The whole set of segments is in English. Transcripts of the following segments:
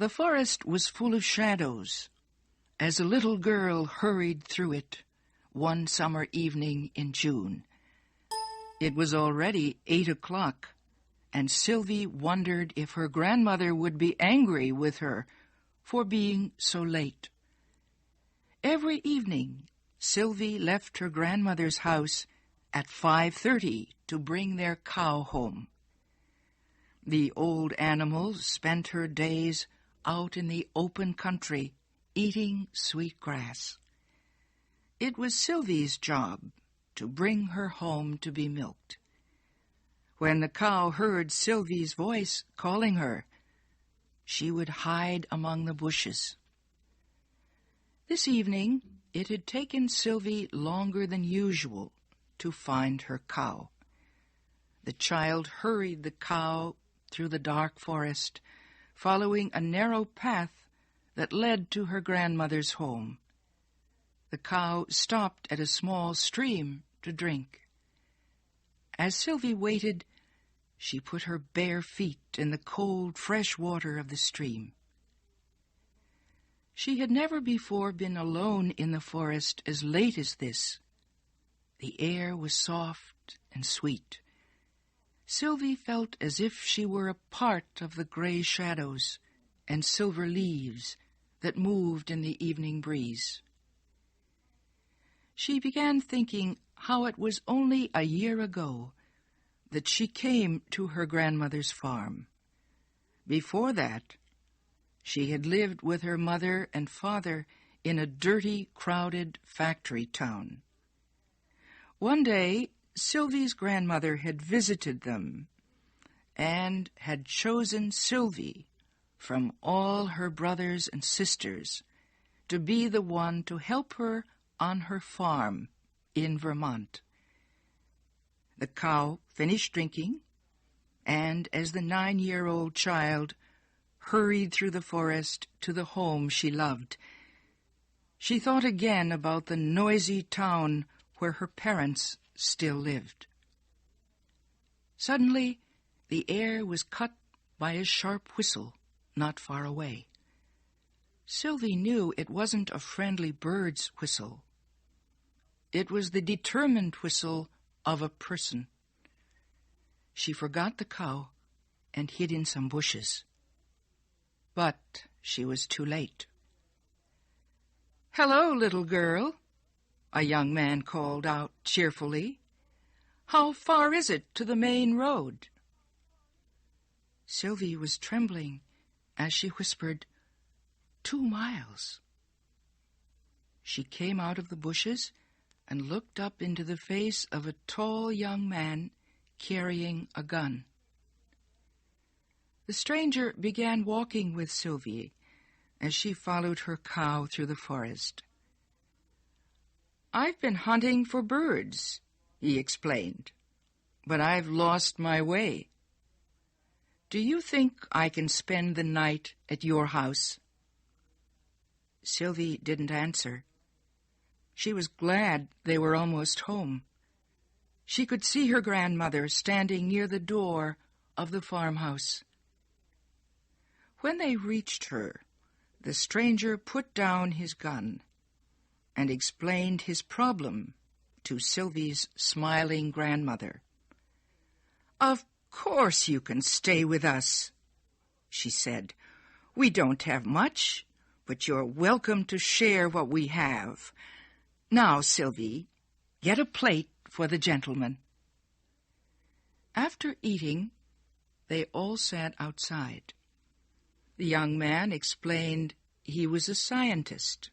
The forest was full of shadows as a little girl hurried through it one summer evening in June. It was already 8 o'clock, and Sylvie wondered if her grandmother would be angry with her for being so late. Every evening, Sylvie left her grandmother's house at 5:30 to bring their cow home. The old animal spent her days out in the open country, eating sweet grass. It was Sylvie's job to bring her home to be milked. When the cow heard Sylvie's voice calling her, she would hide among the bushes. This evening, it had taken Sylvie longer than usual to find her cow. The child hurried the cow through the dark forest, following a narrow path that led to her grandmother's home. The cow stopped at a small stream to drink. As Sylvie waited, she put her bare feet in the cold, fresh water of the stream. She had never before been alone in the forest as late as this. The air was soft and sweet. Sylvie felt as if she were a part of the gray shadows and silver leaves that moved in the evening breeze. She began thinking how it was only a year ago that she came to her grandmother's farm. Before that, she had lived with her mother and father in a dirty, crowded factory town. One day, Sylvie's grandmother had visited them and had chosen Sylvie from all her brothers and sisters to be the one to help her on her farm in Vermont. The cow finished drinking, and as the 9-year-old child hurried through the forest to the home she loved, she thought again about the noisy town where her parents still lived. Suddenly, the air was cut by a sharp whistle not far away. Sylvie knew it wasn't a friendly bird's whistle. It was the determined whistle of a person. She forgot the cow and hid in some bushes. But she was too late. "Hello, little girl," a young man called out cheerfully. "How far is it to the main road?" Sylvie was trembling as she whispered, 2 miles. She came out of the bushes and looked up into the face of a tall young man carrying a gun. The stranger began walking with Sylvie as she followed her cow through the forest. "I've been hunting for birds," he explained, "but I've lost my way. Do you think I can spend the night at your house?" Sylvie didn't answer. She was glad they were almost home. She could see her grandmother standing near the door of the farmhouse. When they reached her, the stranger put down his gun and explained his problem to Sylvie's smiling grandmother. "Of course you can stay with us," she said. "We don't have much, but you're welcome to share what we have. Now, Sylvie, get a plate for the gentleman." After eating, they all sat outside. The young man explained he was a scientist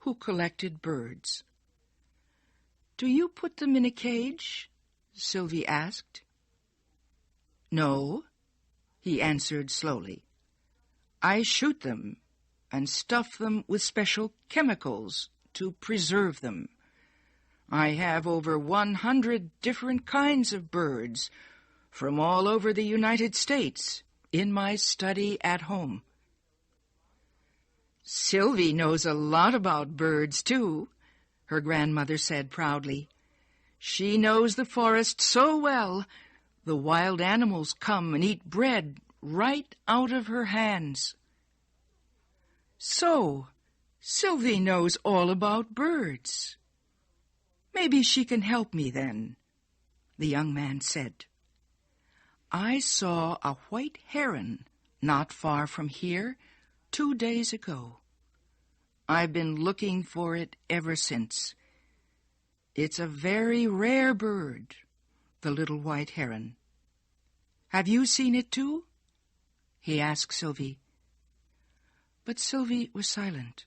who collected birds. "Do you put them in a cage?" Sylvie asked. "No," he answered slowly. "I shoot them and stuff them with special chemicals to preserve them. I have over 100 different kinds of birds from all over the United States in my study at home." "Sylvie knows a lot about birds, too," her grandmother said proudly. "She knows the forest so well, the wild animals come and eat bread right out of her hands." So, Sylvie knows all about birds. Maybe she can help me then, the young man said. I saw a white heron not far from here 2 days ago. I've been looking for it ever since. It's a very rare bird, the little white heron. Have you seen it too? He asked Sylvie. But Sylvie was silent.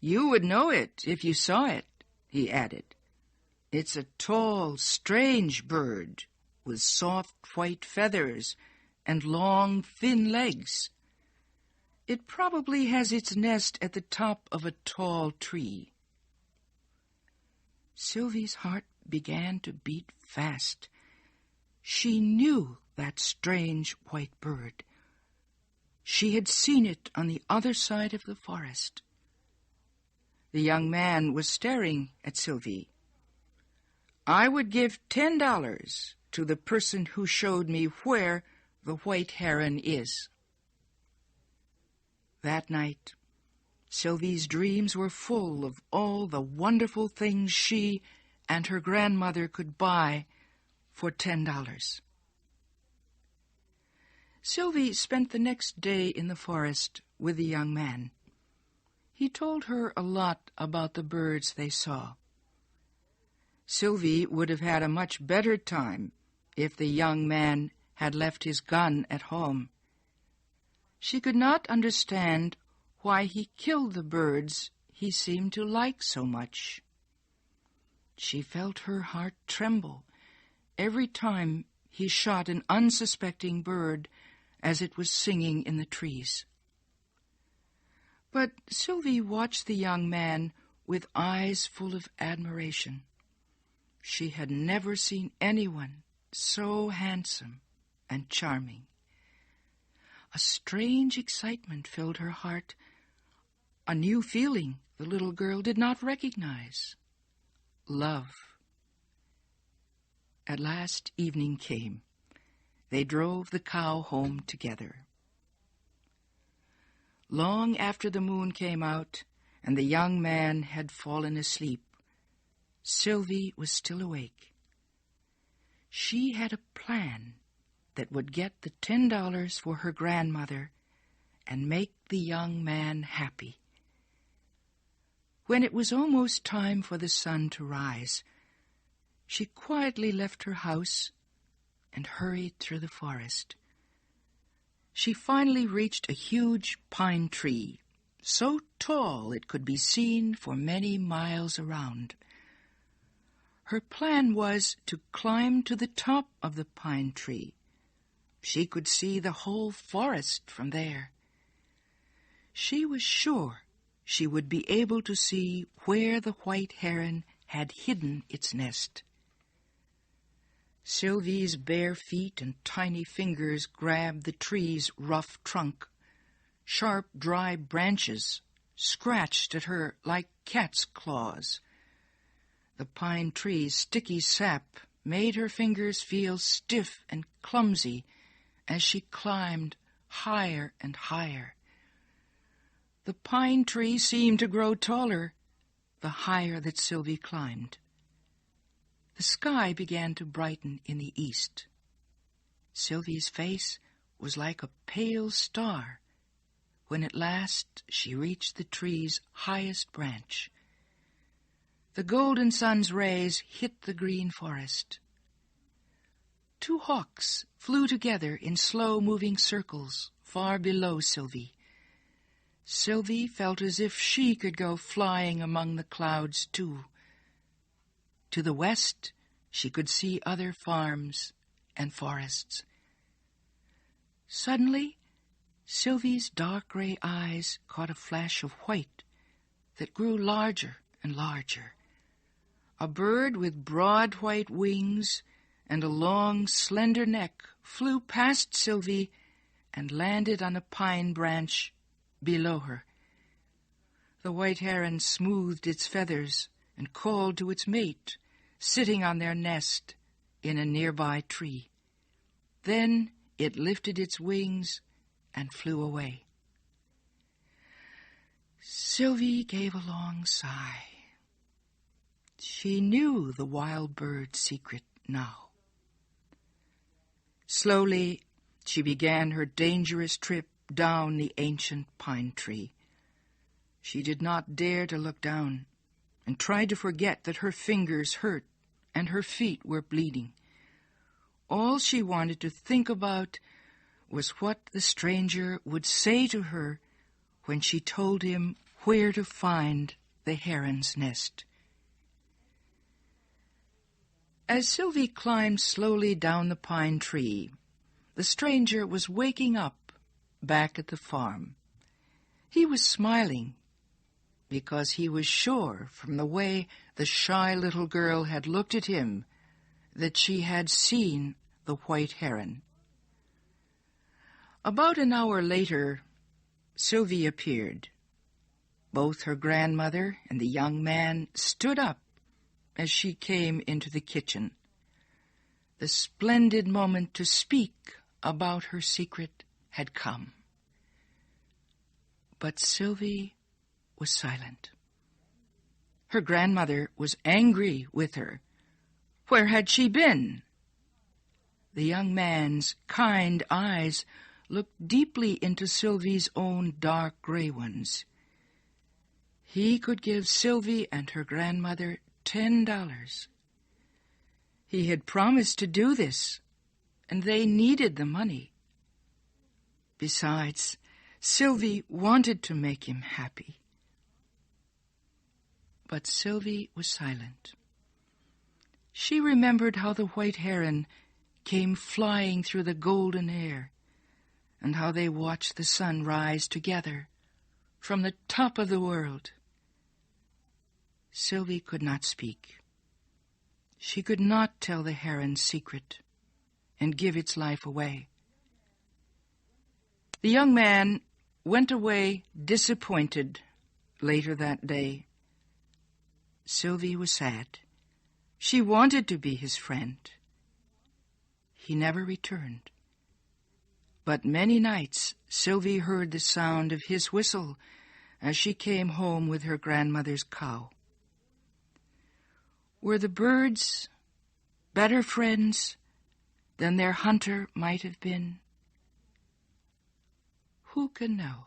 You would know it if you saw it, he added. It's a tall, strange bird with soft white feathers and long, thin legs. It probably has its nest at the top of a tall tree. Sylvie's heart began to beat fast. She knew that strange white bird. She had seen it on the other side of the forest. The young man was staring at Sylvie. I would give $10 to the person who showed me where the white heron is. That night, Sylvie's dreams were full of all the wonderful things she and her grandmother could buy for $10. Sylvie spent the next day in the forest with the young man. He told her a lot about the birds they saw. Sylvie would have had a much better time if the young man had left his gun at home. She could not understand why he killed the birds he seemed to like so much. She felt her heart tremble every time he shot an unsuspecting bird as it was singing in the trees. But Sylvie watched the young man with eyes full of admiration. She had never seen anyone so handsome and charming. A strange excitement filled her heart, a new feeling the little girl did not recognize. Love. At last evening came. They drove the cow home together. Long after the moon came out and the young man had fallen asleep, Sylvie was still awake. She had a plan that would get the $10 for her grandmother and make the young man happy. When it was almost time for the sun to rise, she quietly left her house and hurried through the forest. She finally reached a huge pine tree, so tall it could be seen for many miles around. Her plan was to climb to the top of the pine tree. She could see the whole forest from there. She was sure she would be able to see where the white heron had hidden its nest. Sylvie's bare feet and tiny fingers grabbed the tree's rough trunk. Sharp, dry branches scratched at her like cat's claws. The pine tree's sticky sap made her fingers feel stiff and clumsy as she climbed higher and higher. The pine tree seemed to grow taller the higher that Sylvie climbed. The sky began to brighten in the east. Sylvie's face was like a pale star when at last she reached the tree's highest branch. The golden sun's rays hit the green forest. 2 hawks flew together in slow-moving circles far below Sylvie. Sylvie felt as if she could go flying among the clouds too. To the west, she could see other farms and forests. Suddenly, Sylvie's dark gray eyes caught a flash of white that grew larger and larger. A bird with broad white wings and a long, slender neck flew past Sylvie and landed on a pine branch below her. The white heron smoothed its feathers and called to its mate, sitting on their nest in a nearby tree. Then it lifted its wings and flew away. Sylvie gave a long sigh. She knew the wild bird's secret now. Slowly, she began her dangerous trip down the ancient pine tree. She did not dare to look down and tried to forget that her fingers hurt and her feet were bleeding. All she wanted to think about was what the stranger would say to her when she told him where to find the heron's nest. As Sylvie climbed slowly down the pine tree, the stranger was waking up back at the farm. He was smiling because he was sure from the way the shy little girl had looked at him that she had seen the white heron. About an hour later, Sylvie appeared. Both her grandmother and the young man stood up as she came into the kitchen. The splendid moment to speak about her secret had come. But Sylvie was silent. Her grandmother was angry with her. Where had she been? The young man's kind eyes looked deeply into Sylvie's own dark gray ones. He could give Sylvie and her grandmother $10. He had promised to do this, and they needed the money. Besides, Sylvie wanted to make him happy. But Sylvie was silent. She remembered how the white heron came flying through the golden air, and how they watched the sun rise together from the top of the world. Sylvie could not speak. She could not tell the heron's secret and give its life away. The young man went away disappointed later that day. Sylvie was sad. She wanted to be his friend. He never returned. But many nights Sylvie heard the sound of his whistle as she came home with her grandmother's cow. Were the birds better friends than their hunter might have been? Who can know?